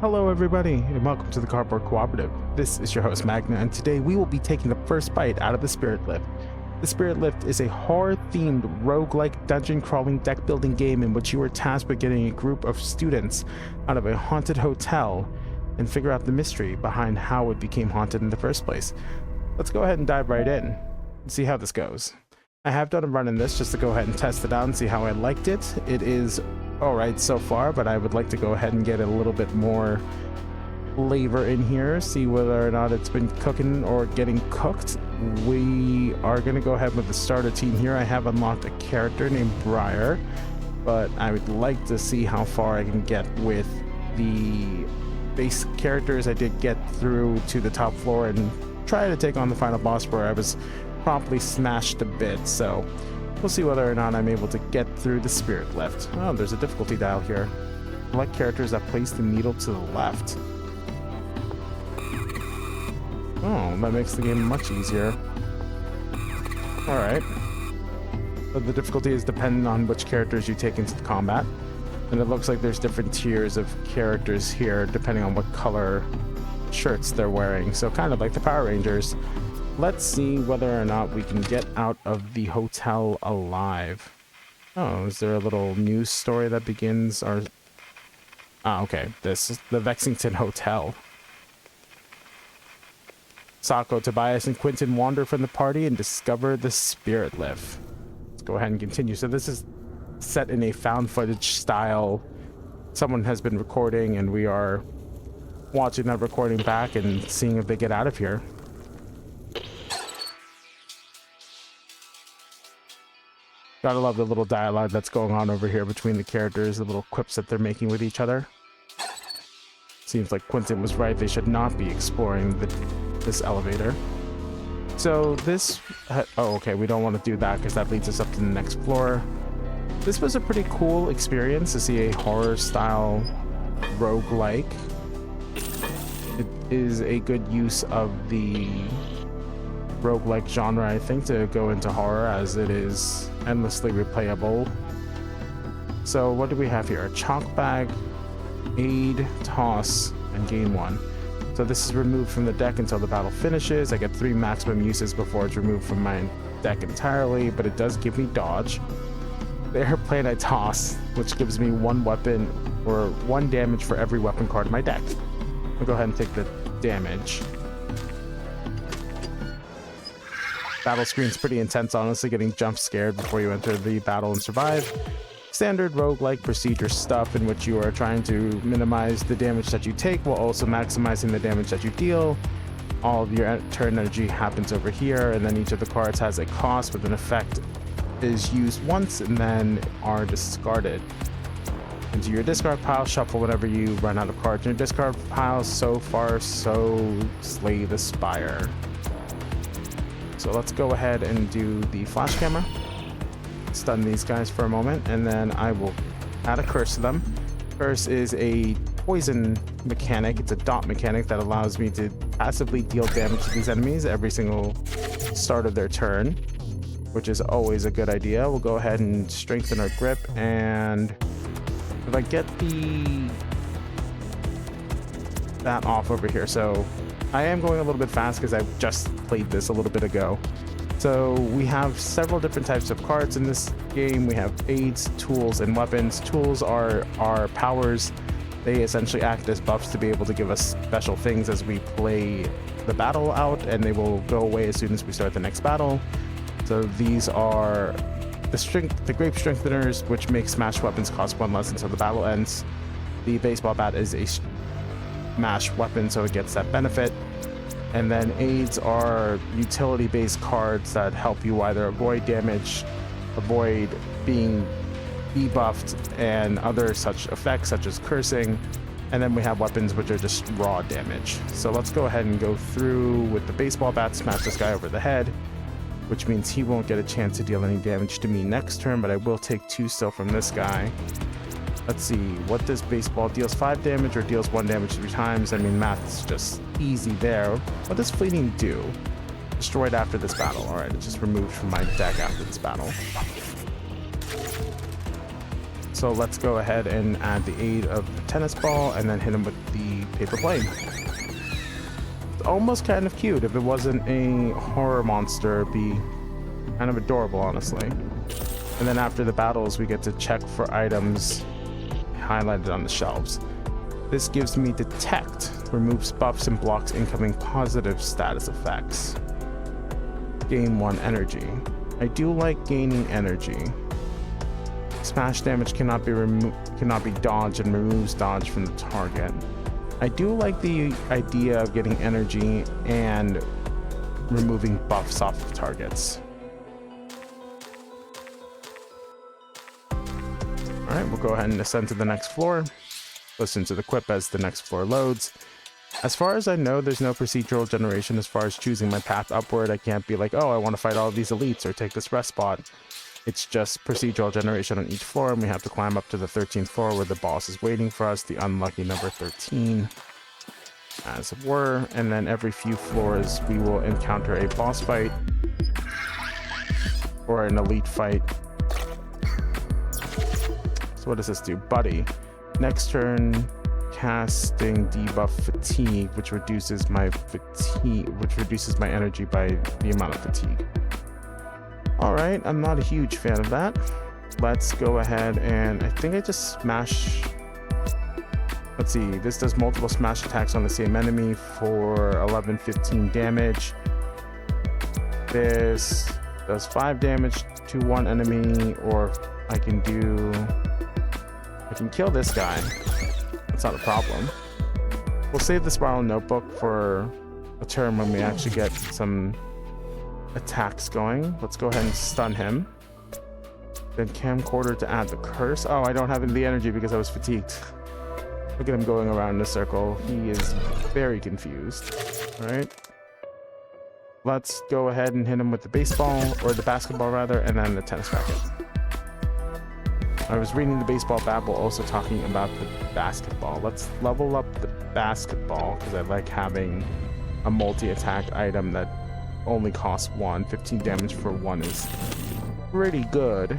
Hello everybody, and welcome to the Cardboard Cooperative. This is your host Magna, and today we will be taking the first bite out of the Spirit Lift. The Spirit Lift is a horror-themed roguelike dungeon-crawling deck-building game in which you are tasked with getting a group of students out of a haunted hotel and figure out the mystery behind how it became haunted in the first place. Let's go ahead and dive right in and see how this goes. I have done a run in this just to go ahead and test it out and see how I liked it. It is alright so far, but I would like to go ahead and get a little bit more flavor in here, see whether or not it's been cooking or getting cooked. We are going to go ahead with the starter team here. I have unlocked a character named Briar, but I would like to see how far I can get with the base characters. I did get through to the top floor and try to take on the final boss where I was promptly smashed a bit, so we'll see whether or not I'm able to get through the Spirit Lift. Oh, there's a difficulty dial here. Select characters that place the needle to the left. Oh, that makes the game much easier. Alright. But the difficulty is dependent on which characters you take into the combat. And it looks like there's different tiers of characters here depending on what color shirts they're wearing. So kind of like the Power Rangers. Let's see whether or not we can get out of the hotel alive. Oh, is there a little news story that begins our... Ah, okay. This is the Vexington Hotel. Sako, Tobias, and Quentin wander from the party and discover the Spirit Lift. Let's go ahead and continue. So this is set in a found footage style. Someone has been recording and we are watching that recording back and seeing if they get out of here. Gotta love the little dialogue that's going on over here between the characters, the little quips that they're making with each other. Seems like Quentin was right, they should not be exploring this elevator. So this... Oh, okay, we don't want to do that because that leads us up to the next floor. This was a pretty cool experience to see a horror-style roguelike. It is a good use of the roguelike genre, I think, to go into horror, as it is endlessly replayable. So what do we have here? A chalk bag, aid, toss, and gain 1. So this is removed from the deck until the battle finishes. I get 3 maximum uses before it's removed from my deck entirely, but it does give me dodge. The airplane I toss, which gives me 1 weapon or 1 damage for every weapon card in my deck. I'll go ahead and take the damage. Battle screen's pretty intense, honestly, getting jump scared before you enter the battle and survive. Standard roguelike procedure stuff in which you are trying to minimize the damage that you take while also maximizing the damage that you deal. All of your turn energy happens over here, and then each of the cards has a cost with an effect is used once and then are discarded. Into your discard pile, shuffle whenever you run out of cards in your discard pile. So far, so slay the spire. So let's go ahead and do the flash camera. Stun these guys for a moment, and then I will add a curse to them. Curse is a poison mechanic. It's a dot mechanic that allows me to passively deal damage to these enemies every single start of their turn, which is always a good idea. We'll go ahead and strengthen our grip, and if I get that off over here. So I am going a little bit fast because I just played this a little bit ago. So we have several different types of cards in this game. We have aids, tools, and weapons. Tools are our powers. They essentially act as buffs to be able to give us special things as we play the battle out, and they will go away as soon as we start the next battle. So these are the grape strengtheners, which make smash weapons cost 1 less until the battle ends. The baseball bat is a smash weapon, so it gets that benefit. And then aids are utility-based cards that help you either avoid damage, avoid being debuffed, and other such effects such as cursing. And then we have weapons, which are just raw damage. So let's go ahead and go through with the baseball bat, smash this guy over the head, which means he won't get a chance to deal any damage to me next turn, but I will take 2 still from this guy. Let's see, what does baseball? Deals 5 damage or deals 1 damage 3 times? I mean, math's just easy there. What does fleeting do? Destroyed after this battle. Alright, it's just removed from my deck after this battle. So let's go ahead and add the aid of the tennis ball and then hit him with the paper plane. It's almost kind of cute. If it wasn't a horror monster, it'd be kind of adorable, honestly. And then after the battles, we get to check for items highlighted on the shelves. This gives me detect, removes buffs and blocks incoming positive status effects. Gain 1 energy. I do like gaining energy. Smash damage cannot be dodged and removes dodge from the target. I do like the idea of getting energy and removing buffs off of targets. Alright, we'll go ahead and ascend to the next floor. Listen to the quip as the next floor loads. As far as I know, there's no procedural generation as far as choosing my path upward. I can't be like, oh, I want to fight all of these elites or take this rest spot. It's just procedural generation on each floor, and we have to climb up to the 13th floor where the boss is waiting for us, the unlucky number 13, as it were. And then every few floors, we will encounter a boss fight or an elite fight. So what does this do? Buddy. Next turn, casting debuff fatigue, which reduces my energy by the amount of fatigue. Alright, I'm not a huge fan of that. Let's go ahead and I think I just smash. Let's see, this does multiple smash attacks on the same enemy for 11-15 damage. This does 5 damage to one enemy, or I can kill this guy. That's not a problem. We'll save the spiral notebook for a turn when we actually get some attacks going. Let's go ahead and stun him. Then camcorder to add the curse. Oh, I don't have the energy because I was fatigued. Look at him going around in a circle. He is very confused. All right. Let's go ahead and hit him with the baseball, or the basketball rather, and then the tennis racket. I was reading the baseball babble, also talking about the basketball. Let's level up the basketball because I like having a multi-attack item that only costs 1. 15 damage for 1 is pretty good,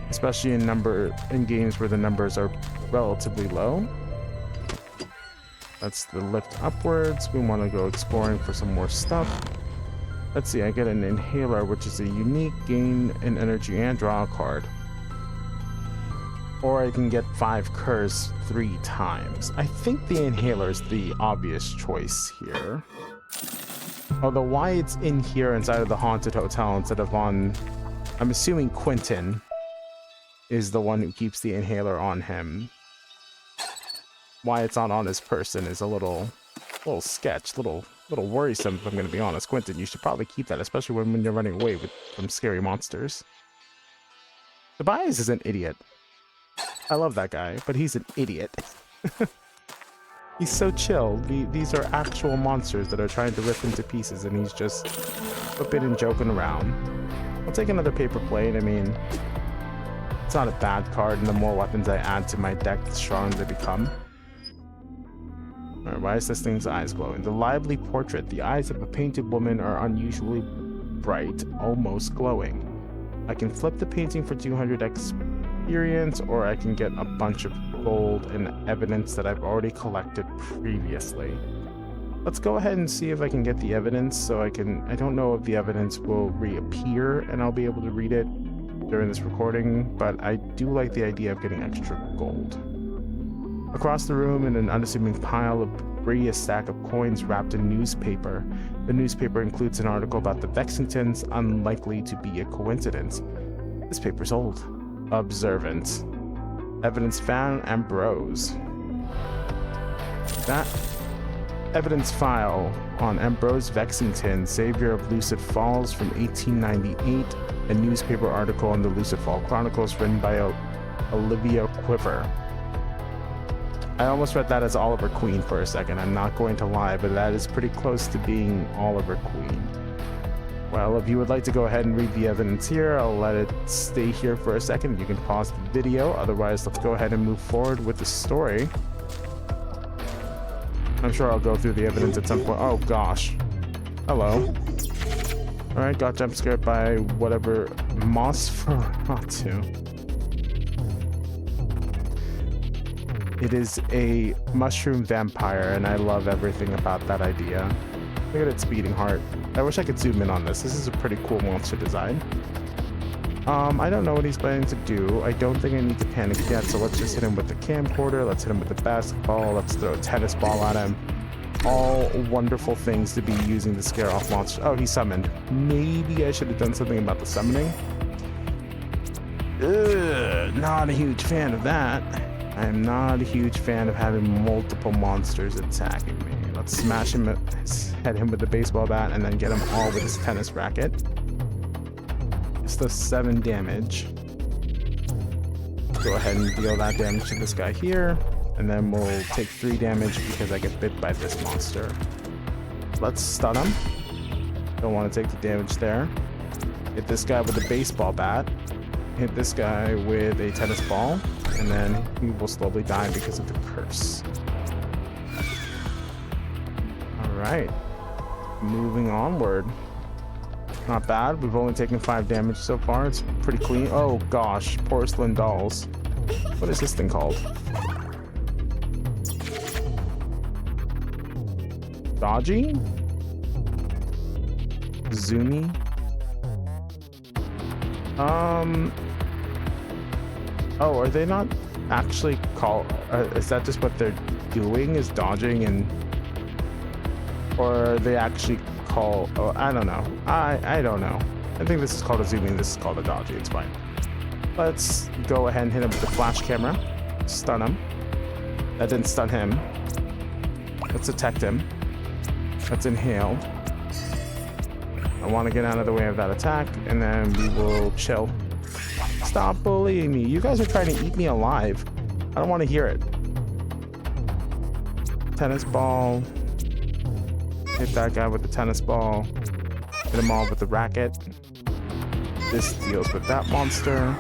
especially in games where the numbers are relatively low. That's the lift upwards. We want to go exploring for some more stuff. Let's see, I get an inhaler, which is a unique, gain in energy and draw a card. Or I can get 5 curs 3 times. I think the inhaler is the obvious choice here. Although why it's in here inside of the haunted hotel instead of on... I'm assuming Quentin is the one who keeps the inhaler on him. Why it's not on his person is a little sketch, little worrisome, if I'm going to be honest. Quentin, you should probably keep that, especially when you're running away from scary monsters. Tobias is an idiot. I love that guy, but he's an idiot. He's so chill. These are actual monsters that are trying to rip him to pieces, and he's just flipping and joking around. I'll take another paper plane. I mean, it's not a bad card, and the more weapons I add to my deck, the stronger they become. Alright, why is this thing's eyes glowing? The lively portrait. The eyes of a painted woman are unusually bright, almost glowing. I can flip the painting for 200 experience, or I can get a bunch of gold and evidence that I've already collected previously. Let's go ahead and see if I can get the evidence. So I don't know if the evidence will reappear and I'll be able to read it during this recording, but I do like the idea of getting extra gold. Across the room in an unassuming pile of debris, a stack of coins wrapped in newspaper. The newspaper includes an article about the Vexingtons, unlikely to be a coincidence. This paper's old. Observant. Evidence found, Ambrose. That evidence file on Ambrose Vexington, savior of Lucid Falls from 1898, a newspaper article in the Lucid Fall Chronicles written by Olivia Quiver. I almost read that as Oliver Queen for a second, I'm not going to lie, but that is pretty close to being Oliver Queen. Well, if you would like to go ahead and read the evidence here, I'll let it stay here for a second. You can pause the video. Otherwise, let's go ahead and move forward with the story. I'm sure I'll go through the evidence at some point. Oh, gosh. Hello. Alright, got jump scared by whatever Nosferatu. It is a mushroom vampire, and I love everything about that idea. Look at its beating heart. I wish I could zoom in on this. This is a pretty cool monster design. I don't know what he's planning to do. I don't think I need to panic yet, so let's just hit him with the camcorder. Let's hit him with the basketball. Let's throw a tennis ball at him. All wonderful things to be using to scare off monsters. Oh, he summoned. Maybe I should have done something about the summoning. Ugh, not a huge fan of that. I am not a huge fan of having multiple monsters attacking me. Let's smash him, hit him with the baseball bat, and then get him all with his tennis racket. Just does 7 damage. Go ahead and deal that damage to this guy here, and then we'll take 3 damage because I get bit by this monster. Let's stun him. Don't want to take the damage there. Hit this guy with a baseball bat. Hit this guy with a tennis ball, and then he will slowly die because of the curse. Alright. Moving onward. Not bad. We've only taken 5 damage so far. It's pretty clean. Oh gosh, porcelain dolls. What is this thing called? Dodgy? Zoomy? Oh, are they not actually called? Is that just what they're doing? Is dodging and, or are they actually called? Oh, I don't know. I don't know. I think this is called a zooming. This is called a dodgy. It's fine. Let's go ahead and hit him with the flash camera. Stun him. That didn't stun him. Let's detect him. That's inhaled. I want to get out of the way of that attack, and then we will chill. Stop bullying me. You guys are trying to eat me alive. I don't want to hear it. Tennis ball. Hit that guy with the tennis ball. Hit them all with the racket. This deals with that monster.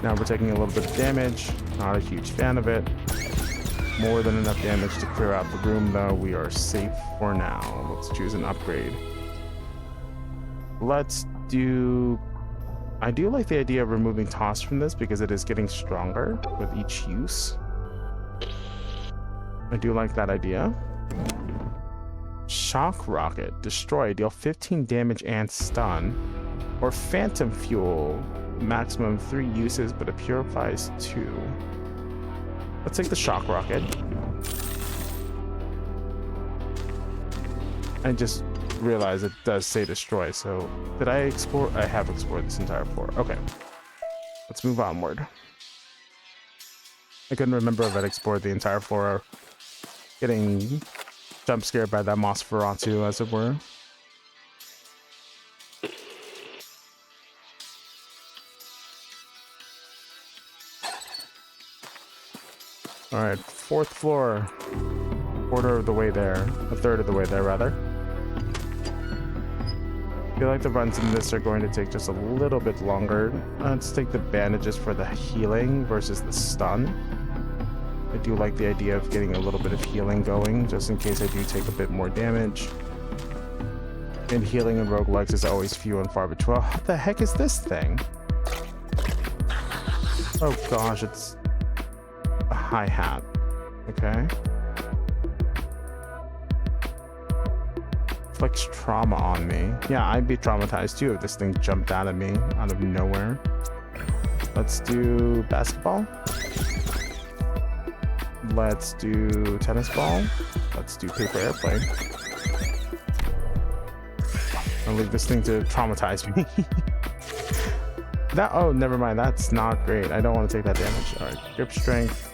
Now we're taking a little bit of damage. Not a huge fan of it. More than enough damage to clear out the room, though. We are safe for now. Let's choose an upgrade. Let's do... I do like the idea of removing toss from this because it is getting stronger with each use. I do like that idea. Shock rocket. Destroy. Deal 15 damage and stun. Or phantom fuel. Maximum 3 uses, but it purifies 2. Let's take the shock rocket. I just realized it does say destroy, so did I explore? I have explored this entire floor. Okay. Let's move onward. I couldn't remember if I'd explored the entire floor. Getting jump scared by that Nosferatu, as it were. Alright, 4th floor. Quarter of the way there. A third of the way there, rather. I feel like the runs in this are going to take just a little bit longer. Let's take the bandages for the healing versus the stun. I do like the idea of getting a little bit of healing going, just in case I do take a bit more damage. And healing in roguelikes is always few and far between. What the heck is this thing? Oh gosh, it's a hi-hat. Okay. Inflicts trauma on me. Yeah, I'd be traumatized too if this thing jumped out at me out of nowhere. Let's do basketball. Let's do tennis ball. Let's do paper airplane. I'll leave this thing to traumatize me. Oh, never mind. That's not great. I don't want to take that damage. All right, grip strength.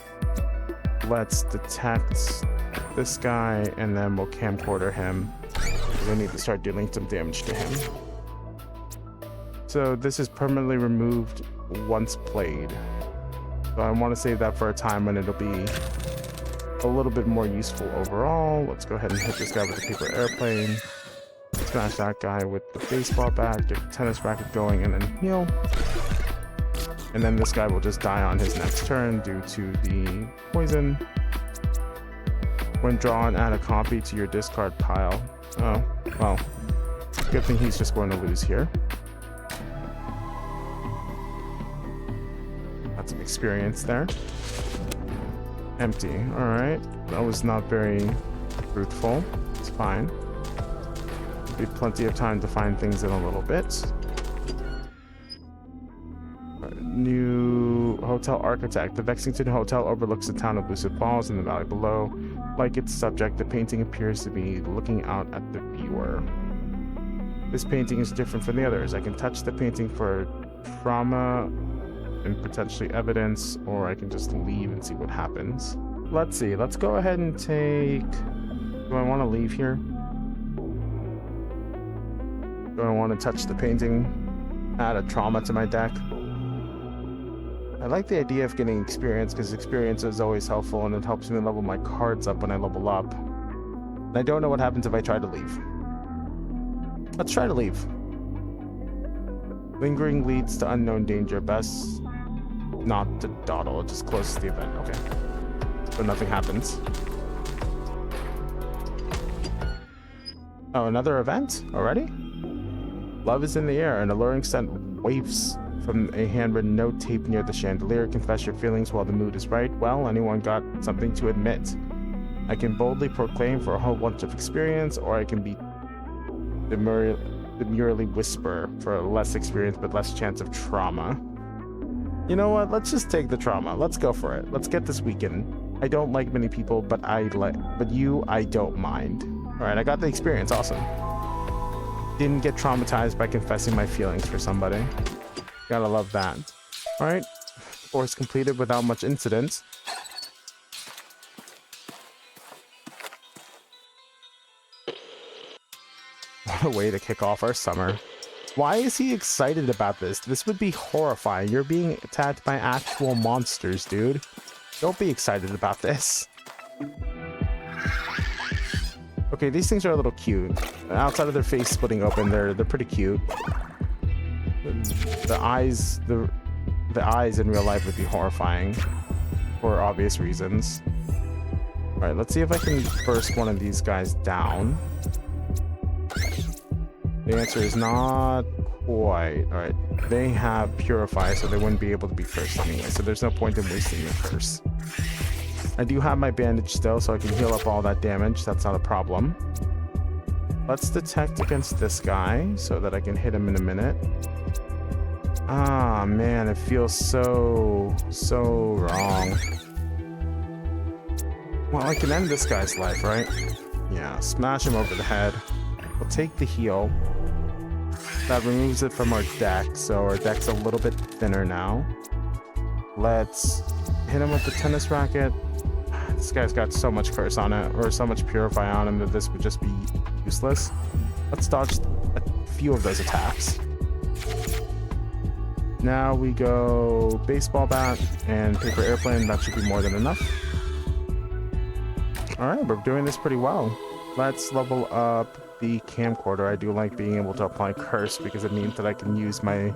Let's detect this guy, and then we'll camcorder him. We need to start dealing some damage to him. So this is permanently removed once played. So I want to save that for a time when it'll be a little bit more useful overall. Let's go ahead and hit this guy with the paper airplane. Smash that guy with the baseball bat, get the tennis racket going, and then heal. And then this guy will just die on his next turn due to the poison. When drawn, add a copy to your discard pile. Oh, well, good thing he's just going to lose here. That's experience there. Empty. Alright. That was not very truthful. It's fine. Be plenty of time to find things in a little bit. New hotel architect. The Vexington Hotel overlooks the town of Lucid Falls in the valley below. Like its subject, the painting appears to be looking out at the viewer. This painting is different from the others. I can touch the painting for trauma and potentially evidence, or I can just leave and see what happens. Let's see. Let's go ahead and take... Do I want to leave here? Do I want to touch the painting? Add a trauma to my deck? I like the idea of getting experience because experience is always helpful and it helps me level my cards up when I level up. And I don't know what happens if I try to leave. Let's try to leave. Lingering leads to unknown danger. Best not to dawdle. It just closes the event. Okay. So nothing happens. Oh, another event already? Love is in the air. An alluring scent waves from a handwritten note taped near the chandelier. Confess your feelings while the mood is right. Well, anyone got something to admit? I can boldly proclaim for a whole bunch of experience, or I can be demurely whisper for less experience but less chance of trauma. You know what? Let's just take the trauma. Let's go for it. Let's get this weekend. I don't like many people, but I don't mind. All right, I got the experience. Awesome. Didn't get traumatized by confessing my feelings for somebody. Gotta love that. All right, course completed without much incident. What a way to kick off our summer. Why is he excited about this? This would be horrifying. You're being attacked by actual monsters, dude. Don't be excited about this. Okay, these things are a little cute. Outside of their face splitting open, they're pretty cute. The eyes in real life would be horrifying for obvious reasons. All right, let's see if I can burst one of these guys down. The answer is not quite. All right, they have Purify, so they wouldn't be able to be cursed anyway, so there's no point in wasting the curse. I do have my bandage still, so I can heal up all that damage. That's not a problem. Let's detect against this guy so that I can hit him in a minute. Ah, man, it feels so wrong. Well, I can end this guy's life, right? Yeah, smash him over the head. We'll take the heal. That removes it from our deck, so our deck's a little bit thinner now. Let's hit him with the tennis racket. This guy's got so much curse on it, or so much purify on him, that this would just be useless. Let's dodge a few of those attacks. Now we go baseball bat and paper airplane. That should be more than enough. All right, we're doing this pretty well. Let's level up the camcorder. I do like being able to apply curse because it means that I can use my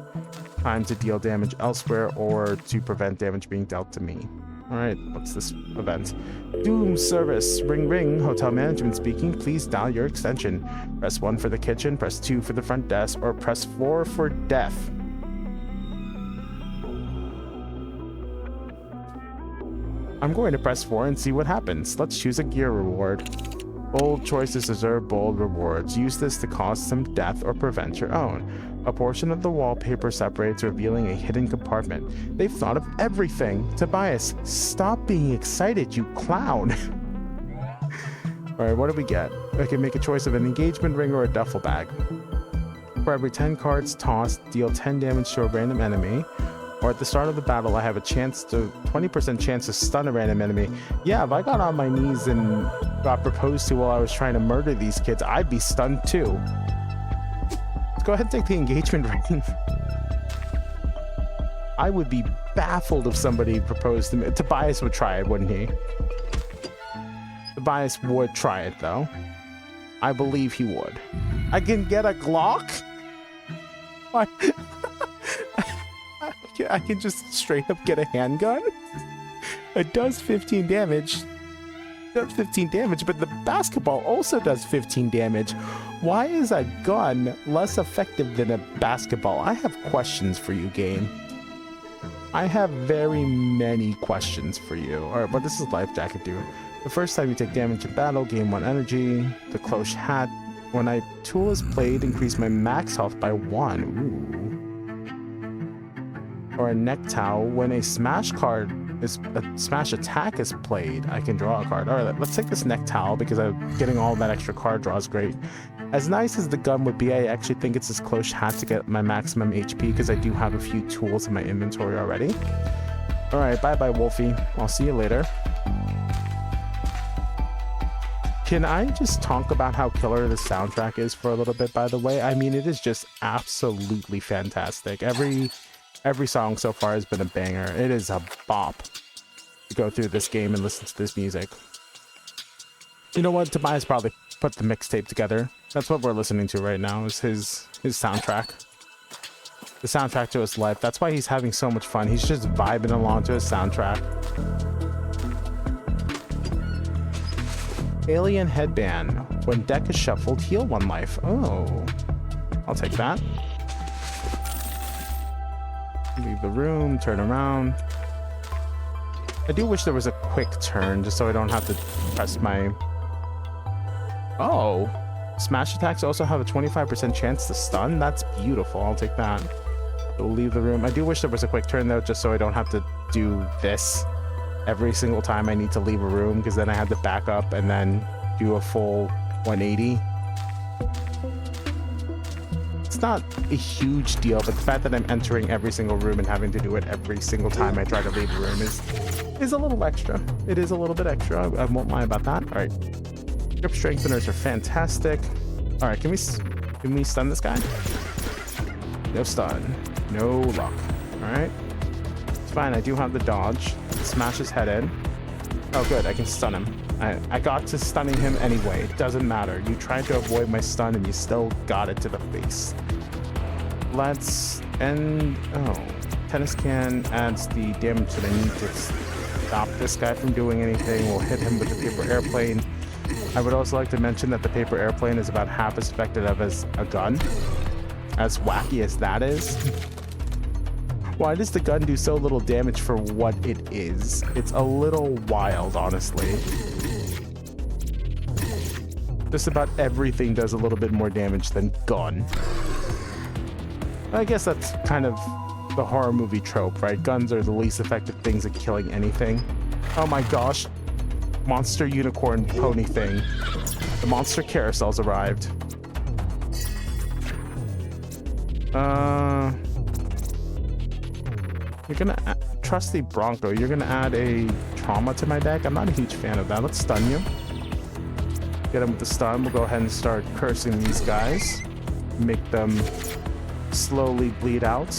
time to deal damage elsewhere or to prevent damage being dealt to me. All right, what's this event? Doom service. Ring ring. Hotel management speaking. Please dial your extension. Press 1 for the kitchen, press 2 for the front desk, or press 4 for death. I'm going to press 4 and see what happens. Let's choose a gear reward. Bold choices deserve bold rewards. Use this to cause some death or prevent your own. A portion of the wallpaper separates, revealing a hidden compartment. They've thought of everything. Tobias, stop being excited, you clown. Alright, what do we get? I can make a choice of an engagement ring or a duffel bag. For every 10 cards tossed, deal 10 damage to a random enemy. Or at the start of the battle, I have a 20% chance to stun a random enemy. Yeah, if I got on my knees and got proposed to while I was trying to murder these kids, I'd be stunned too. Let's go ahead and take the engagement ring. I would be baffled if somebody proposed to me. Tobias would try it, wouldn't he? Tobias would try it, though. I believe he would. I can get a Glock? What? I can just straight up get a handgun? It does 15 damage. It does 15 damage, but the basketball also does 15 damage. Why is a gun less effective than a basketball? I have questions for you, game. I have very many questions for you. Alright, what does this life jacket do? The first time you take damage in battle, gain 1 energy. The cloche hat. When a tool is played, increase my max health by 1. Ooh. Or a neck towel. When a smash attack is played, I can draw a card. Alright, let's take this neck towel because getting all that extra card draw is great. As nice as the gun would be, I actually think it's this cloche hat to get my maximum HP because I do have a few tools in my inventory already. Alright, bye-bye, Wolfie. I'll see you later. Can I just talk about how killer the soundtrack is for a little bit, by the way? I mean, it is just absolutely fantastic. Every song so far has been a banger. It is a bop to go through this game and listen to this music. You know what? Tobias probably put the mixtape together. That's what we're listening to right now, is his soundtrack. The soundtrack to his life. That's why he's having so much fun. He's just vibing along to his soundtrack. Alien headband. When deck is shuffled, heal 1 life. Oh. I'll take that. Leave the room, turn around. I do wish there was a quick turn, just so I don't have to press my... Oh. Smash attacks also have a 25% chance to stun? That's beautiful. I'll take that. We'll leave the room. I do wish there was a quick turn, though, just so I don't have to do this every single time I need to leave a room, because then I have to back up and then do a full 180. It's not a huge deal, but the fact that I'm entering every single room and having to do it every single time I try to leave a room is a little extra. It is a little bit extra. I won't lie about that. All right. Grip strengtheners are fantastic. All right, can we stun this guy? No stun. No luck. All right. It's fine. I do have the dodge. Smash his head in. Oh, good. I can stun him. I got to stunning him anyway. It doesn't matter. You tried to avoid my stun and you still got it to the face. Let's end... Oh. Tennis can adds the damage that I need to stop this guy from doing anything. We'll hit him with the paper airplane. I would also like to mention that the paper airplane is about half as effective as a gun. As wacky as that is. Why does the gun do so little damage for what it is? It's a little wild, honestly. Just about everything does a little bit more damage than gun. I guess that's kind of the horror movie trope, right? Guns are the least effective things at killing anything. Oh my gosh. Monster unicorn pony thing. The monster carousel's arrived. You're gonna trusty Bronco. You're gonna add a trauma to my deck. I'm not a huge fan of that. Let's stun you. Get him with the stun. We'll go ahead and start cursing these guys. Make them slowly bleed out.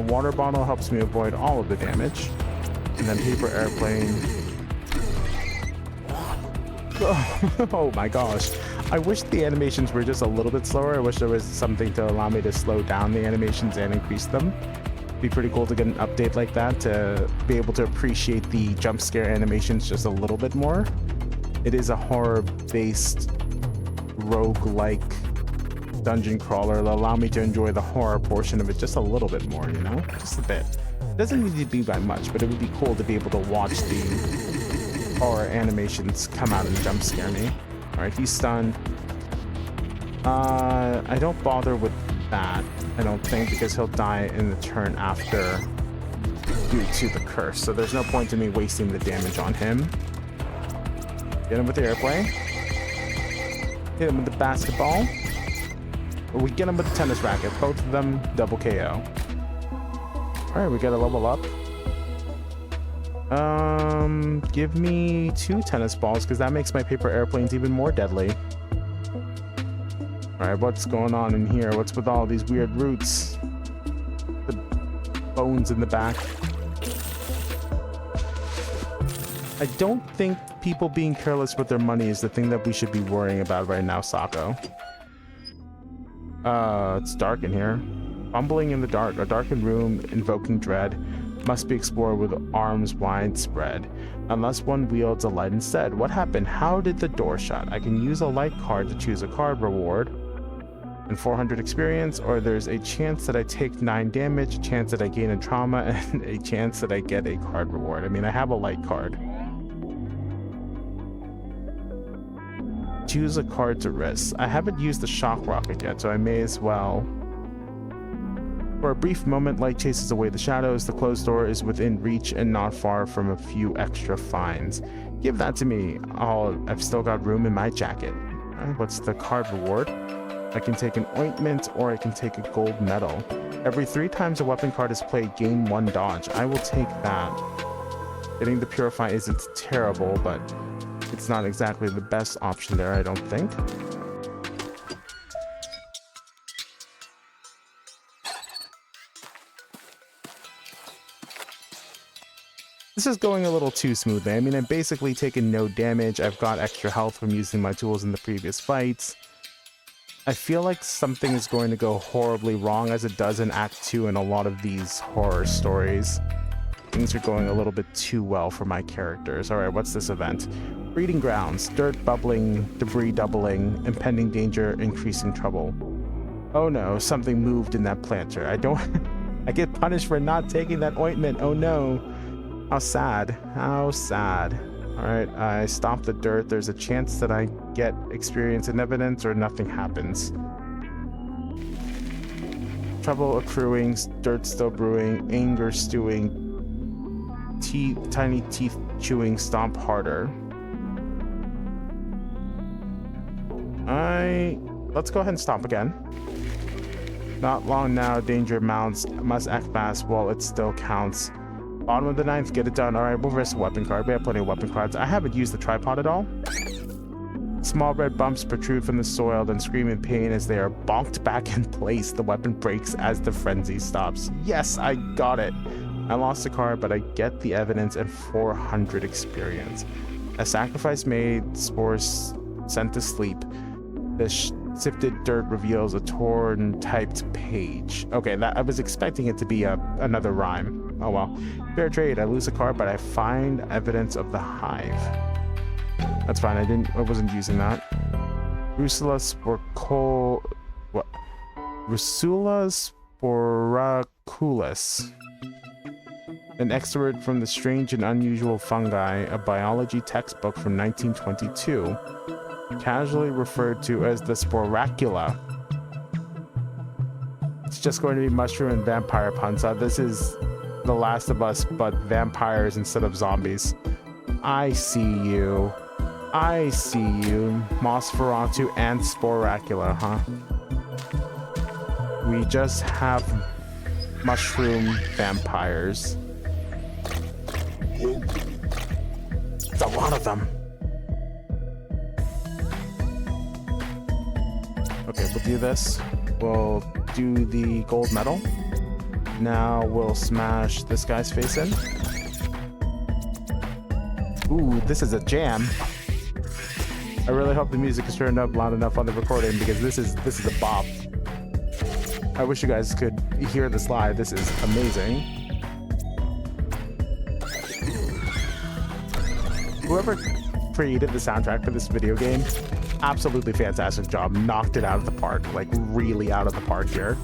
Water bottle helps me avoid all of the damage. And then paper airplane. Oh my gosh. I wish the animations were just a little bit slower. I wish there was something to allow me to slow down the animations and increase them. It'd be pretty cool to get an update like that to be able to appreciate the jump scare animations just a little bit more. It is a horror-based roguelike dungeon crawler. It'll allow me to enjoy the horror portion of it just a little bit more, you know? Just a bit. It doesn't need to be by much, but it would be cool to be able to watch the horror animations come out and jump scare me. Alright, he's stunned. I don't bother with that, I don't think, because he'll die in the turn after due to the curse, so there's no point in me wasting the damage on him. Get him with the airplane. Hit him with the basketball. Or we get him with the tennis racket. Both of them double KO. Alright, we gotta level up. Give me 2 tennis balls, because that makes my paper airplanes even more deadly. Alright, what's going on in here? What's with all these weird roots? The bones in the back. I don't think people being careless with their money is the thing that we should be worrying about right now, Sako. It's dark in here. Fumbling in the dark. A darkened room, invoking dread. Must be explored with arms wide spread. Unless one wields a light instead. What happened? How did the door shut? I can use a light card to choose a card reward. and 400 experience, or there's a chance that I take 9 damage, a chance that I gain a trauma, and a chance that I get a card reward. I mean, I have a light card. Choose a card to risk. I haven't used the shock rocket yet, so I may as well. For a brief moment, light chases away the shadows. The closed door is within reach and not far from a few extra finds. Give that to me. I've still got room in my jacket. What's the card reward? I can take an ointment or I can take a gold medal. Every 3 times a weapon card is played, gain 1 dodge. I will take that. Getting the purify isn't terrible, but it's not exactly the best option there, I don't think. This is going a little too smoothly. I mean, I've basically taken no damage. I've got extra health from using my tools in the previous fights. I feel like something is going to go horribly wrong, as it does in Act 2 in a lot of these horror stories. Things are going a little bit too well for my characters. Alright, what's this event? Breeding grounds. Dirt bubbling, debris doubling, impending danger, increasing trouble. Oh no, something moved in that planter. I get punished for not taking that ointment. Oh no. How sad. How sad. Alright, I stop the dirt. There's a chance that I get experience and evidence, or nothing happens. Trouble accruing, dirt still brewing, anger stewing, tiny teeth chewing, stomp harder. Let's go ahead and stomp again. Not long now, danger mounts, must act fast while it still counts. Bottom of the 9th, get it done. Alright, we'll risk a weapon card. We have plenty of weapon cards. I haven't used the tripod at all. Small red bumps protrude from the soil, then scream in pain as they are bonked back in place. The weapon breaks as the frenzy stops. Yes, I got it. I lost the card, but I get the evidence and 400 experience. A sacrifice made, spores sent to sleep. The sifted dirt reveals a torn typed page. Okay, I was expecting it to be another rhyme. Oh well. Fair trade. I lose a card, but I find evidence of the hive. That's fine. I wasn't using that. Rusula sporaculus. An excerpt from the Strange and Unusual Fungi, a biology textbook from 1922. Casually referred to as the sporacula. It's just going to be mushroom and vampire puns. This is The Last of Us, but vampires instead of zombies. I see you. I see you. Nosferatu and sporacula, huh? We just have mushroom vampires. It's a lot of them. Okay, we'll do this. We'll do the gold medal. Now we'll smash this guy's face in. Ooh, this is a jam. I really hope the music is turned up loud enough on the recording, because this is a bop. I wish you guys could hear this live. This is amazing. Whoever created the soundtrack for this video game, absolutely fantastic job. Knocked it out of the park, like really out of the park here.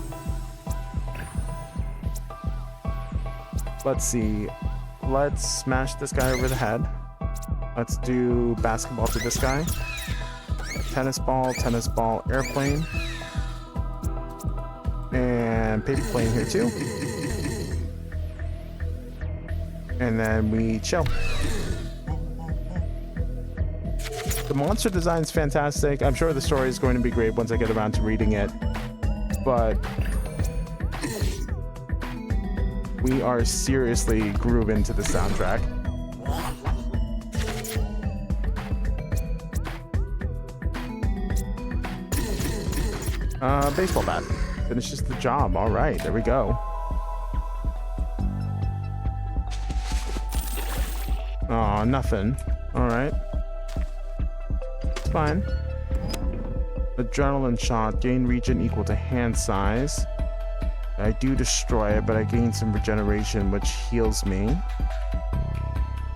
Let's see. Let's smash this guy over the head. Let's do basketball to this guy. Tennis ball, airplane. And paper plane here too. And then we chill. The monster design's fantastic. I'm sure the story is going to be great once I get around to reading it. But we are seriously grooving to the soundtrack. Baseball bat. Finishes the job. All right, there we go. Aw, nothing. All right. It's fine. Adrenaline shot. Gain region equal to hand size. I do destroy it, but I gain some regeneration, which heals me.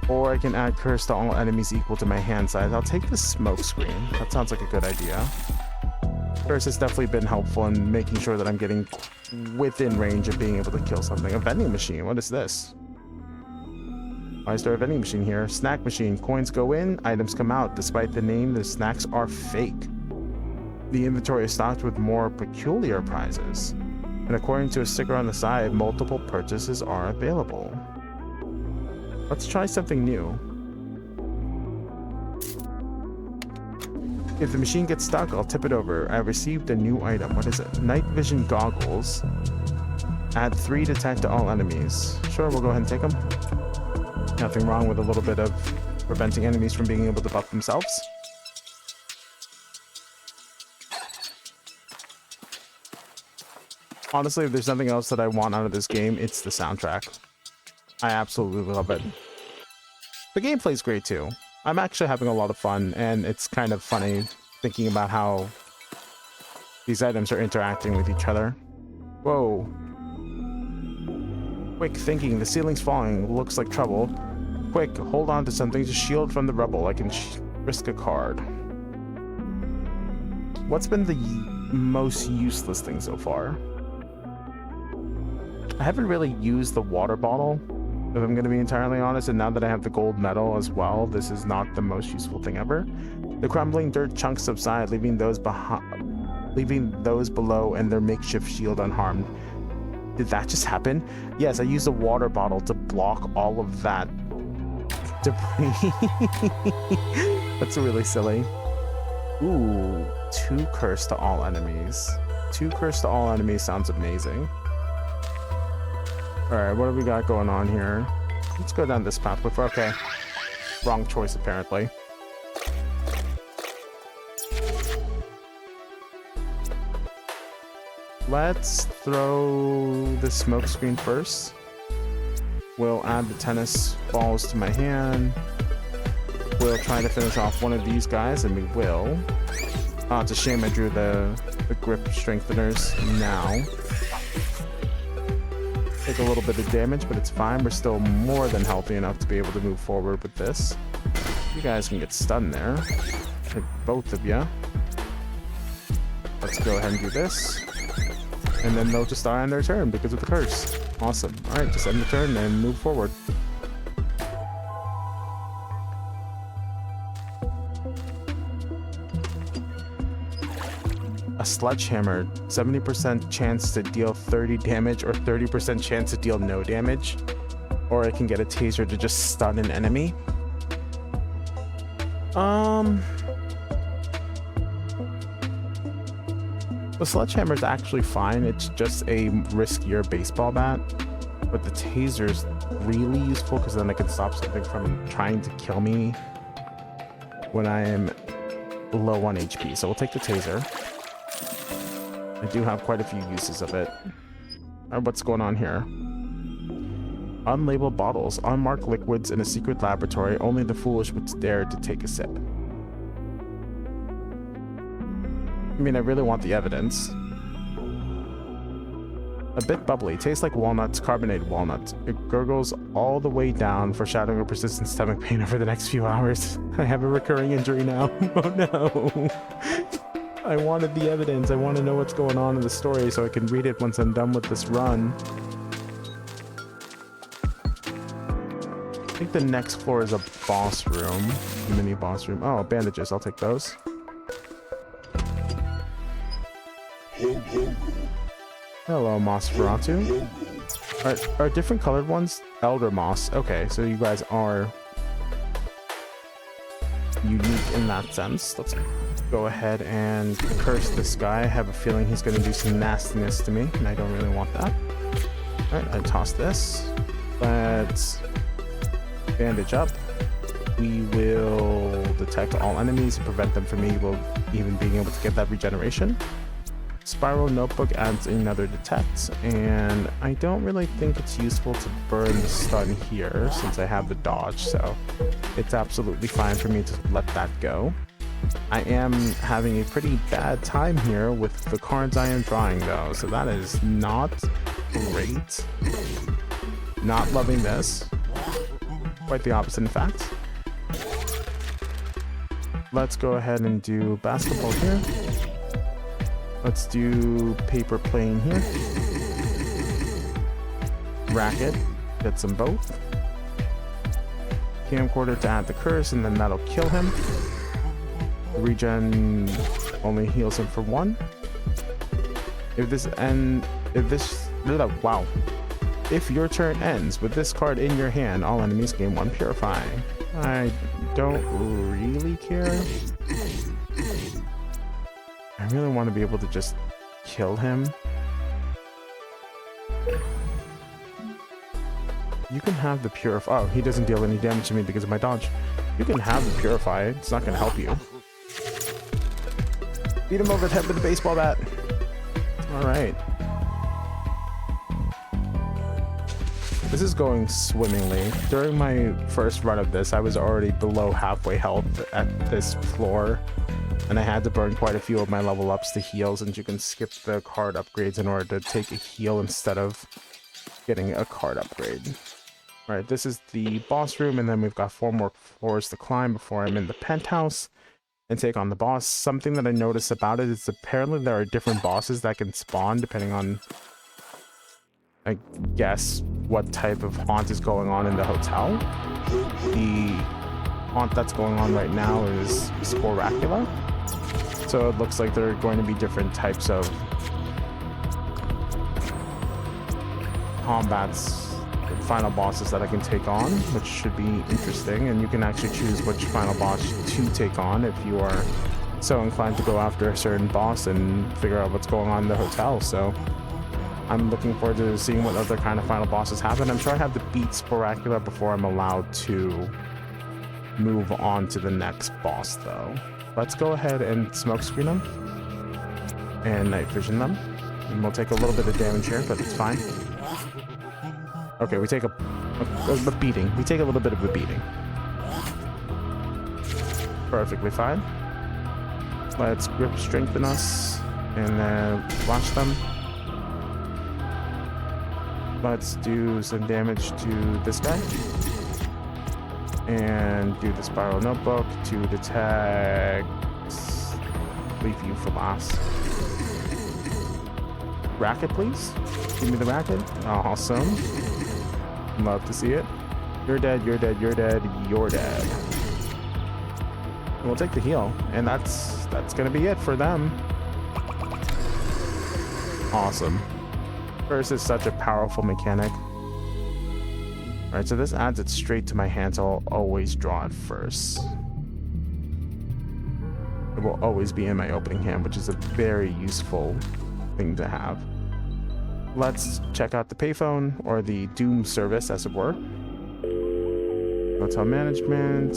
Or I can add curse to all enemies equal to my hand size. I'll take the smoke screen. That sounds like a good idea. Curse has definitely been helpful in making sure that I'm getting within range of being able to kill something. A vending machine, what is this? Why is there a vending machine here? Snack machine, coins go in, items come out. Despite the name, the snacks are fake. The inventory is stocked with more peculiar prizes. And according to a sticker on the side, multiple purchases are available. Let's try something new. If the machine gets stuck, I'll tip it over. I received a new item. What is it? Night vision goggles. Add 3 detect to all enemies. Sure, we'll go ahead and take them. Nothing wrong with a little bit of preventing enemies from being able to buff themselves. Honestly, if there's nothing else that I want out of this game, it's the soundtrack. I absolutely love it. The gameplay's great too. I'm actually having a lot of fun, and it's kind of funny thinking about how these items are interacting with each other. Whoa. Quick thinking, the ceiling's falling. Looks like trouble. Quick, hold on to something to shield from the rubble. I can risk a card. What's been the most useless thing so far? I haven't really used the water bottle, if I'm going to be entirely honest, and now that I have the gold medal as well, this is not the most useful thing ever. The crumbling dirt chunks subside, leaving those below and their makeshift shield unharmed. Did that just happen? Yes, I used a water bottle to block all of that debris. That's really silly. Ooh, 2 curse to all enemies. 2 curse to all enemies sounds amazing. Alright, what do we got going on here? Let's go down this path before. Okay. Wrong choice, apparently. Let's throw the smoke screen first. We'll add the tennis balls to my hand. We'll try to finish off one of these guys, and we will. Oh, it's a shame I drew the grip strengtheners now. Take a little bit of damage, but it's fine. We're still more than healthy enough to be able to move forward with this. You guys can get stunned there. Hit both of you. Let's go ahead and do this. And then they'll just die on their turn because of the curse. Awesome. Alright, just end the turn and move forward. A sledgehammer, 70% chance to deal 30 damage or 30% chance to deal no damage. Or I can get a taser to just stun an enemy. The sledgehammer is actually fine. It's just a riskier baseball bat. But the taser is really useful because then I can stop something from trying to kill me when I am low on HP. So we'll take the taser. I do have quite a few uses of it. What's going on here? Unlabeled bottles, unmarked liquids in a secret laboratory. Only the foolish would dare to take a sip. I mean, I really want the evidence. A bit bubbly, tastes like walnuts, carbonated walnuts. It gurgles all the way down, foreshadowing a persistent stomach pain over the next few hours. I have a recurring injury now. Oh no. I wanted the evidence. I want to know what's going on in the story so I can read it once I'm done with this run. I think the next floor is a boss room. A mini boss room. Oh, bandages. I'll take those. Hello, Nosferatu. Are different colored ones Elder Moss? Okay, so you guys are unique in that sense. Let's go ahead and curse this guy. I have a feeling he's going to do some nastiness to me, and I don't really want that. Alright, I toss this. Let's bandage up. We will detect all enemies and prevent them from even being able to get that regeneration. Spiral Notebook adds another detect, and I don't really think it's useful to burn the stun here since I have the dodge, so it's absolutely fine for me to let that go. I am having a pretty bad time here with the cards I am drawing though, so that is not great. Not loving this. Quite the opposite, in fact. Let's go ahead and do basketball here. Let's do paper plane here. Racket, get them both. Camcorder to add the curse, and then that'll kill him. Regen only heals him for 1. Wow. If your turn ends with this card in your hand, all enemies gain 1 purify. I don't really care. I really want to be able to just kill him. You can have the purify. Oh, he doesn't deal any damage to me because of my dodge. You can have the purify. It's not going to help you. Beat him over the head with a baseball bat. All right. This is going swimmingly. During my first run of this, I was already below halfway health at this floor, and I had to burn quite a few of my level ups to heal, since you can skip the card upgrades in order to take a heal instead of getting a card upgrade. All right, this is the boss room, and then we've got 4 more floors to climb before I'm in the penthouse and take on the boss. Something that I noticed about it is apparently there are different bosses that can spawn depending on, I guess, what type of haunt is going on in the hotel. The haunt that's going on right now is Sporacula. So it looks like there are going to be different types of combats, final bosses that I can take on, which should be interesting. And you can actually choose which final boss to take on if you are so inclined to go after a certain boss and figure out what's going on in the hotel. So I'm looking forward to seeing what other kind of final bosses happen. I'm sure I have to beat Sporacula before I'm allowed to move on to the next boss, though. Let's go ahead and smoke screen them and night vision them. And we'll take a little bit of damage here, but it's fine. Okay, we take a beating. We take a little bit of a beating. Perfectly fine. Let's grip strengthen us and then watch them. Let's do some damage to this guy. And do the spiral notebook to detect. Leave you for last. Racket, please. Give me the racket. Awesome. Love to see it. You're dead, you're dead, you're dead, you're dead. We'll take the heal, and that's gonna be it for them. Awesome. First is such a powerful mechanic. Alright, so this adds it straight to my hand, so I'll always draw it first. It will always be in my opening hand, which is a very useful thing to have. Let's check out the payphone, or the Doom service, as it were. Hotel management.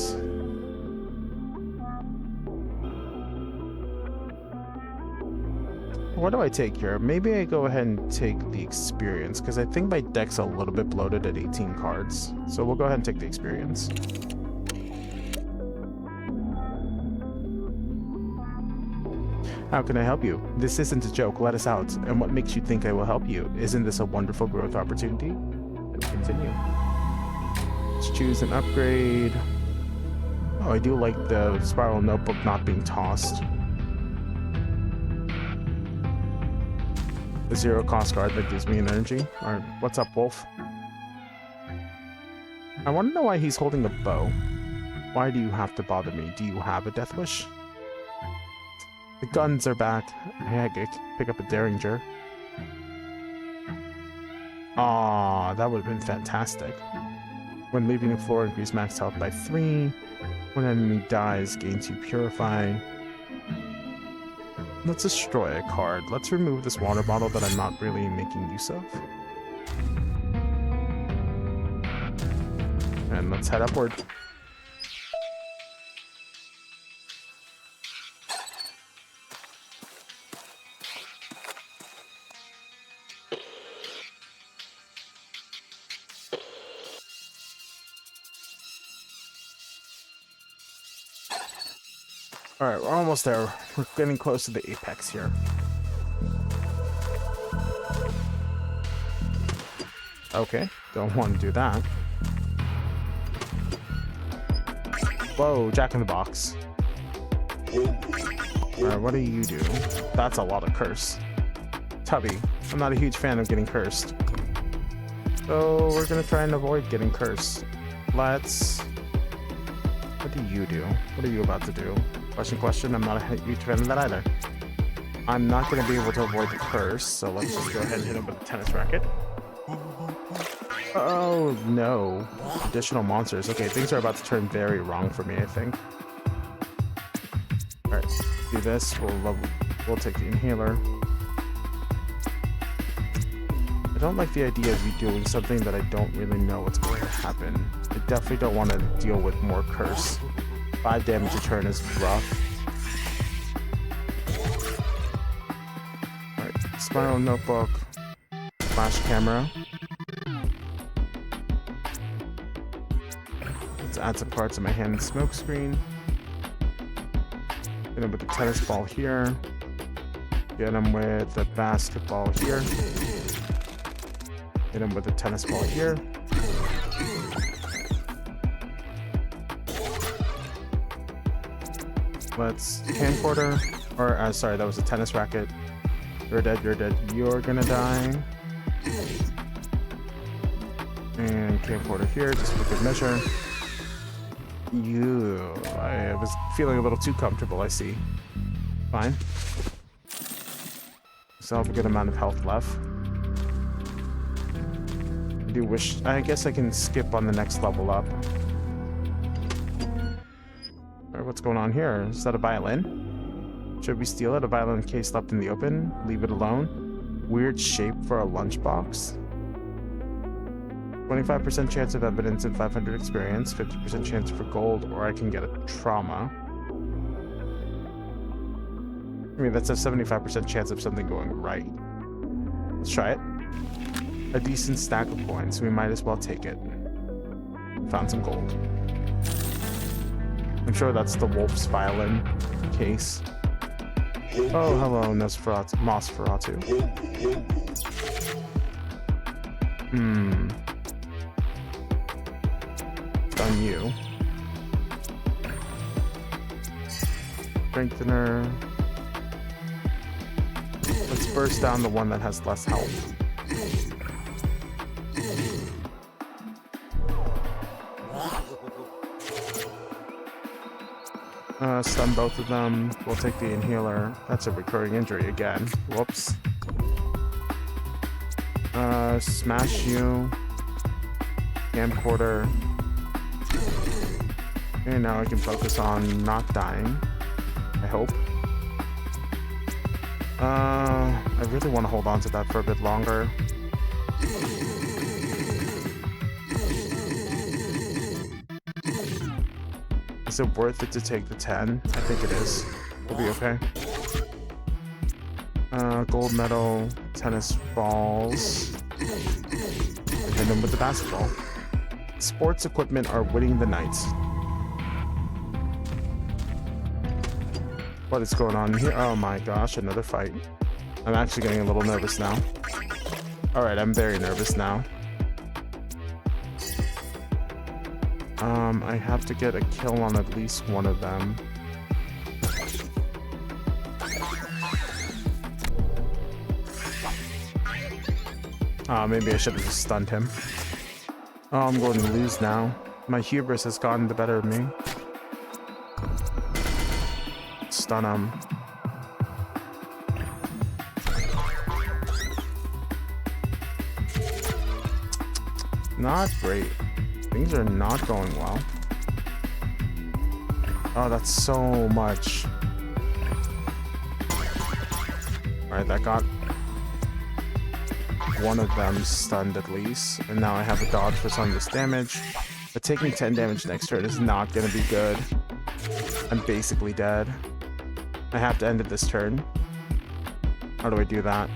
What do I take here? Maybe I go ahead and take the experience, because I think my deck's a little bit bloated at 18 cards. So we'll go ahead and take the experience. How can I help you? This isn't a joke, let us out. And what makes you think I will help you? Isn't this a wonderful growth opportunity? Let's continue. Let's choose an upgrade. Oh, I do like the spiral notebook not being tossed. The 0 cost card that gives me an energy. Alright, what's up, Wolf? I want to know why he's holding a bow. Why do you have to bother me? Do you have a death wish? The guns are back. Hey, I could pick up a Derringer. Aw, that would have been fantastic. When leaving the floor, increase max health by 3. When an enemy dies, gain 2 purify. Let's destroy a card. Let's remove this water bottle that I'm not really making use of. And let's head upward. Alright, we're almost there. We're getting close to the apex here. Okay, don't want to do that. Whoa, Jack in the Box. Alright, what do you do? That's a lot of curse. Tubby. I'm not a huge fan of getting cursed. So we're gonna try and avoid getting cursed. Let's... What do you do? What are you about to do? Question. I'm not a huge fan of that either. I'm not gonna be able to avoid the curse, so let's just go ahead and hit him with the tennis racket. Oh no. Additional monsters. Okay, things are about to turn very wrong for me, I think. Alright, do this. We'll take the inhaler. I don't like the idea of you doing something that I don't really know what's going to happen. I definitely don't want to deal with more curse. 5 damage a turn is rough. Alright, spiral notebook. Flash camera. Let's add some parts in my hand smoke screen. Get him with the tennis ball here. Get him with the basketball here. Hit him with the tennis ball here. Let's camcorder. Or, sorry, that was a tennis racket. You're dead, you're dead. You're gonna die. And camcorder here, just for good measure. I was feeling a little too comfortable, I see. Fine. Still have a good amount of health left. I do wish... I guess I can skip on the next level up. Alright, what's going on here? Is that a violin? Should we steal it? A violin case left in the open? Leave it alone? Weird shape for a lunchbox? 25% chance of evidence and 500 experience, 50% chance for gold, or I can get a trauma. I mean, that's a 75% chance of something going right. Let's try it. A decent stack of coins, so we might as well take it. Found some gold. I'm sure that's the wolf's violin case. Oh, hello, Nosferatu. Nosferatu. On you. Strengthener. Let's burst down the one that has less health. Stun both of them. We'll take the inhaler. That's a recurring injury again. Whoops. Smash you. Camcorder. And now I can focus on not dying. I hope. I really want to hold on to that for a bit longer. Is it worth it to take the 10? I think it is. We'll be okay. Gold medal, tennis balls. And then with the basketball. Sports equipment are winning the night. What is going on here? Oh my gosh, another fight. I'm actually getting a little nervous now. Alright, I'm very nervous now. I have to get a kill on at least one of them. Maybe I should have just stunned him. Oh, I'm going to lose now. My hubris has gotten the better of me. Stun him. Not great. Things are not going well. Oh, that's so much. Alright, that got one of them stunned at least. And now I have a dodge for some of this damage. But taking 10 damage next turn is not going to be good. I'm basically dead. I have to end it this turn. How do I do that?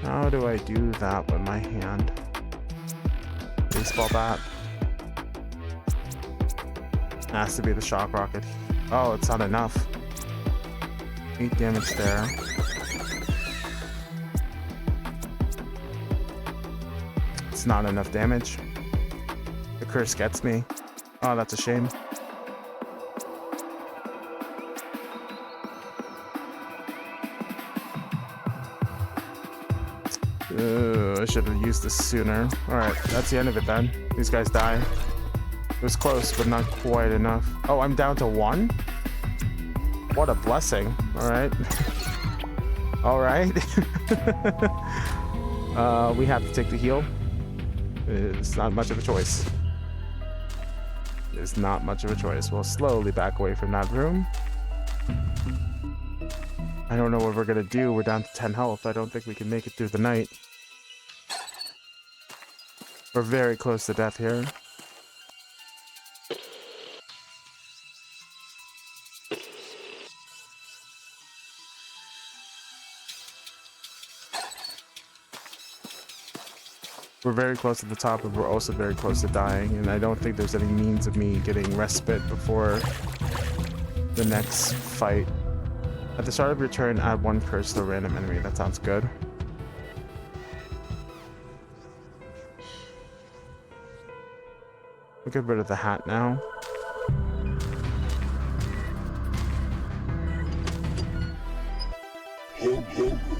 How do I do that with my hand? Baseball bat. Has to be the shock rocket. Oh, it's not enough. 8 damage there. It's not enough damage. The curse gets me. Oh, that's a shame. I should have used this sooner. Alright, that's the end of it then. These guys die. It was close, but not quite enough. Oh, I'm down to 1? What a blessing. Alright. Alright. We have to take the heal. It's not much of a choice. It's not much of a choice. We'll slowly back away from that room. I don't know what we're gonna do. We're down to 10 health. I don't think we can make it through the night. We're very close to death here. We're very close to the top, and we're also very close to dying, and I don't think there's any means of me getting respite before the next fight. At the start of your turn, add 1 curse to a random enemy. That sounds good. We'll get rid of the hat now.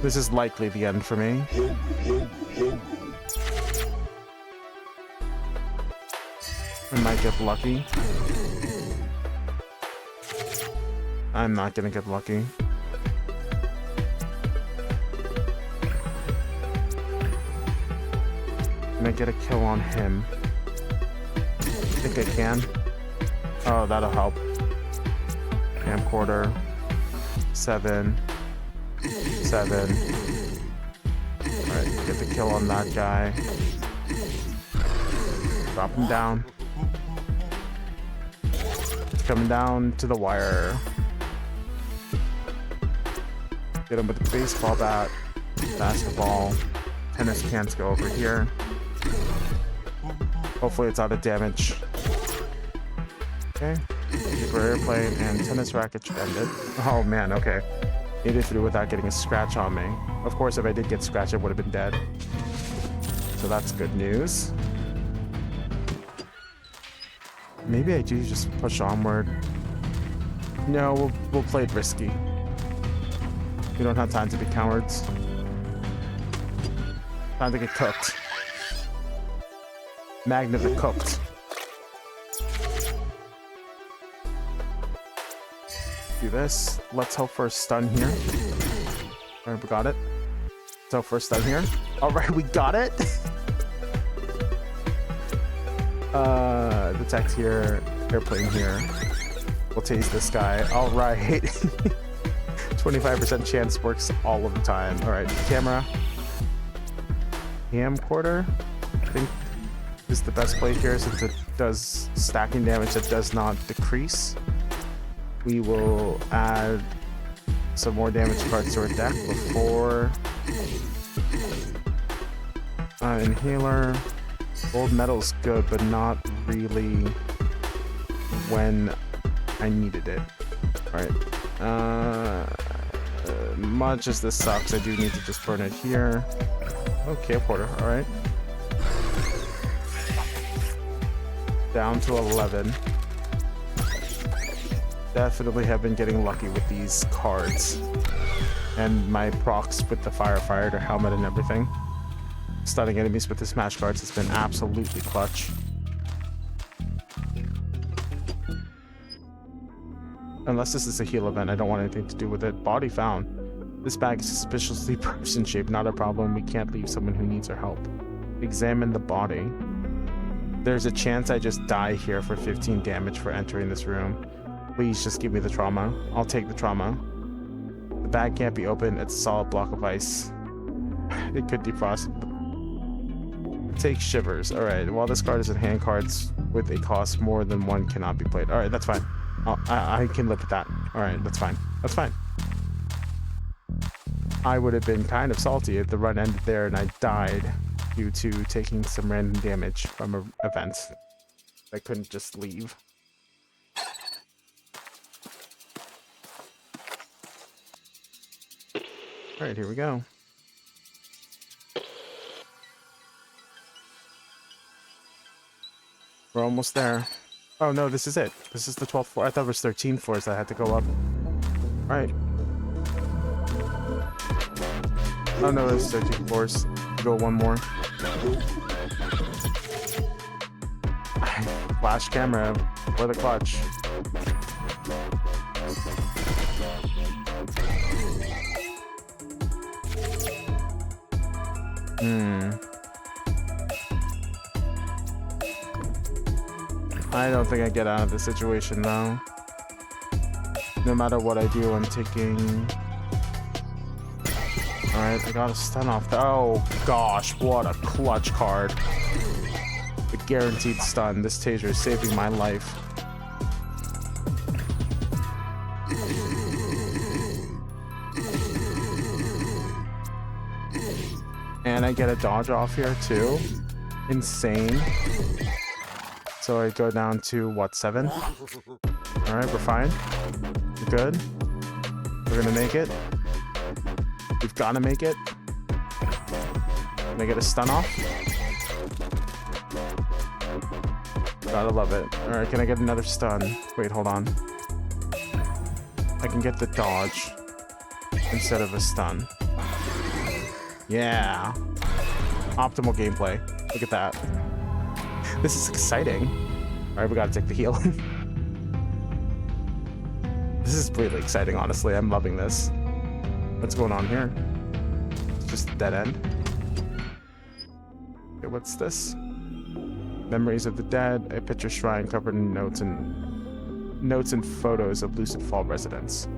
This is likely the end for me. I might get lucky. I'm not gonna get lucky. Can I get a kill on him? I think I can. Oh, that'll help. Camcorder. 7. 7. Alright, get the kill on that guy. Drop him down. It's coming down to the wire. Get him with the baseball bat, basketball, tennis cans go over here. Hopefully it's out of damage. Okay, paper airplane and tennis racket should end it. Oh man, okay. Made it through without getting a scratch on me. Of course, if I did get scratched, I would have been dead. So that's good news. Maybe I do just push onward. No, we'll play it risky. We don't have time to be cowards. Time to get cooked. Magna the cooked. Do this. Let's hope for a stun here. Alright, we got it. Let's hope for a stun here. Alright, we got it! Detect here. Airplane here. We'll tase this guy. Alright. 25% chance works all of the time. Alright, camera. Camcorder, I think, is the best play here since it does stacking damage that does not decrease. We will add some more damage cards to our deck before inhaler. Gold metal's good, but not really when I needed it. Alright. Much as this sucks, I do need to just burn it here. Okay, quarter. Alright. Down to 11. Definitely have been getting lucky with these cards. And my procs with the firefighter helmet and everything. Stunning enemies with the smash cards has been absolutely clutch. Unless this is a heal event, I don't want anything to do with it. Body found. This bag is suspiciously person shaped, not a problem. We can't leave someone who needs our help. Examine the body. There's a chance I just die here for 15 damage for entering this room. Please just give me the trauma. I'll take the trauma. The bag can't be opened. It's a solid block of ice. It could defrost. Take shivers. Alright, while this card is in hand, cards with a cost more than 1 cannot be played. Alright, that's fine. I can live with that. Alright, that's fine. That's fine. I would have been kind of salty if the run ended there and I died due to taking some random damage from an event. I couldn't just leave. Alright, here we go. We're almost there. Oh no, this is it. This is the 12th floor. I thought it was 13 floors that I had to go up. Right. Oh no, there's 13 floors. Go one more. Flash camera for the clutch. I don't think I get out of this situation though. No matter what I do, I'm taking... Alright, I got a stun off. Oh gosh, what a clutch card. The guaranteed stun. This taser is saving my life. And I get a dodge off here too. Insane. So I go down to what, 7? Alright, we're fine. We're good. We're gonna make it. We've gotta make it. Can I get a stun off? Gotta love it. Alright, can I get another stun? Wait, hold on. I can get the dodge instead of a stun. Yeah. Optimal gameplay. Look at that. This is exciting. Alright, we gotta take the heal. This is really exciting, honestly. I'm loving this. What's going on here? It's just a dead end. Okay, what's this? Memories of the dead, a picture shrine covered in notes and photos of Lucid Fall residents.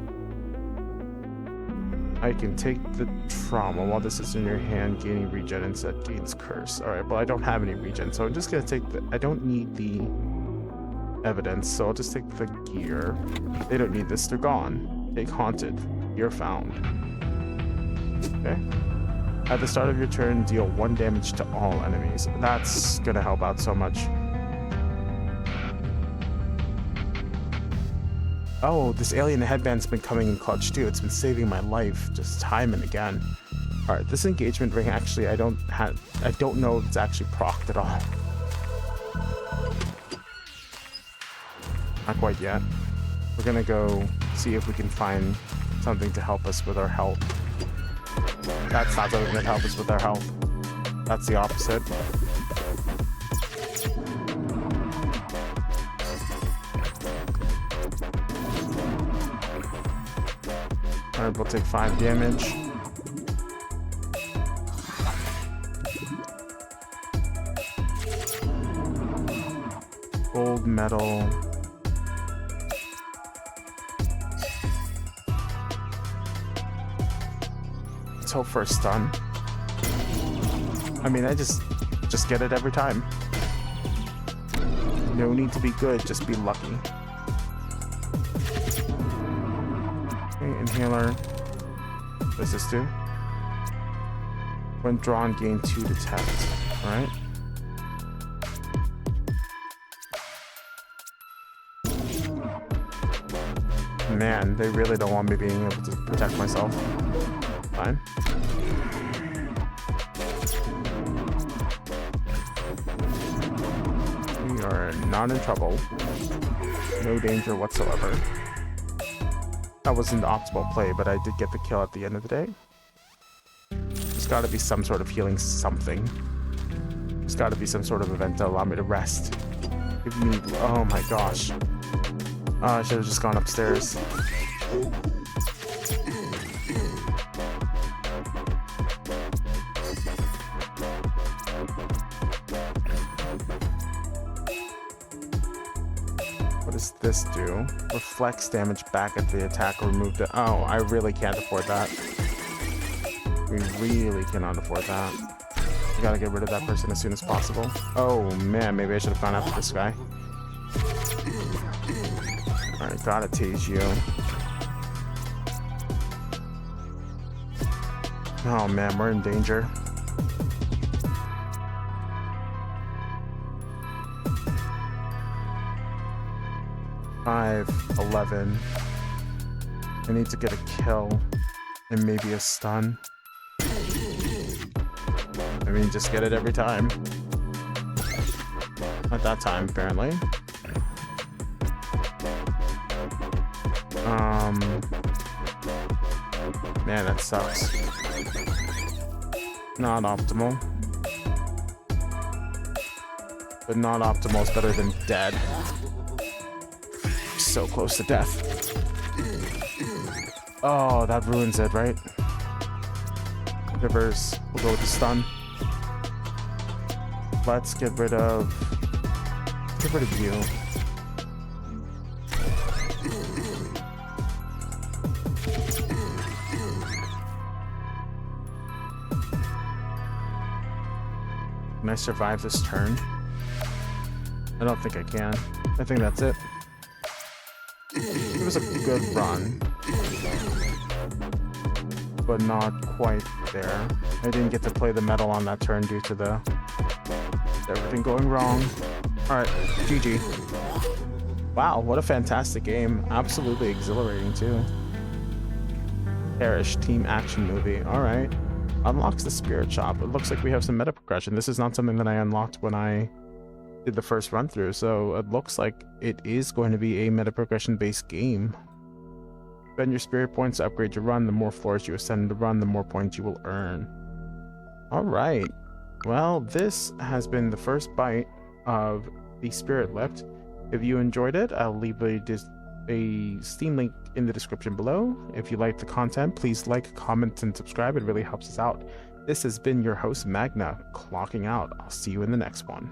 I can take the trauma while this is in your hand, gaining regen instead gains curse. Alright, well I don't have any regen, so I'm just gonna take the... I don't need the evidence, so I'll just take the gear. They don't need this, they're gone. Take haunted. Gear found. Okay. At the start of your turn, deal 1 damage to all enemies. That's gonna help out so much. Oh, this alien headband's been coming in clutch too. It's been saving my life just time and again. Alright, this engagement ring actually I don't know if it's actually procced at all. Not quite yet. We're gonna go see if we can find something to help us with our health. That's not something that helps us with our health. That's the opposite. Alright, we'll take 5 damage. Gold medal. Let's hope for a stun. I mean, I just get it every time. No need to be good, just be lucky. Okay, inhaler. What does this do? When drawn, gain 2 detect. Alright. Man, they really don't want me being able to protect myself. Fine. We are not in trouble. No danger whatsoever. That wasn't the optimal play, but I did get the kill at the end of the day. There's got to be some sort of healing something. There's got to be some sort of event to allow me to rest. Give me... Oh my gosh. Oh, I should have just gone upstairs. What does this do? Reflects damage back at the attacker removed it. Oh, I really can't afford that. We really cannot afford that. We gotta get rid of that person as soon as possible. Oh man, maybe I should have gone after this guy. Alright, gotta tase you. Oh man, we're in danger. Five, 11. I need to get a kill and maybe a stun. I mean, just get it every time. At that time, apparently. Man, that sucks. Not optimal. But not optimal is better than dead. So close to death. Oh, that ruins it, right? Reverse. We'll go with the stun. Let's get rid of you. Can I survive this turn? I don't think I can. I think that's it. It was a good run, but not quite there. I didn't get to play the metal on that turn due to everything going wrong. Alright, GG. Wow, what a fantastic game. Absolutely exhilarating too. Perish team action movie. Alright. Unlocks the spirit shop. It looks like we have some meta progression. This is not something that I unlocked when I did the first run through, so it looks like it is going to be a meta progression based game. Spend your spirit points to upgrade your run. The more floors you ascend in the run, the more points you will earn. Alright. Well, this has been the first bite of the Spirit Lift. If you enjoyed it, I'll leave a Steam link in the description below. If you like the content, please like, comment, and subscribe. It really helps us out. This has been your host, Magna, clocking out. I'll see you in the next one.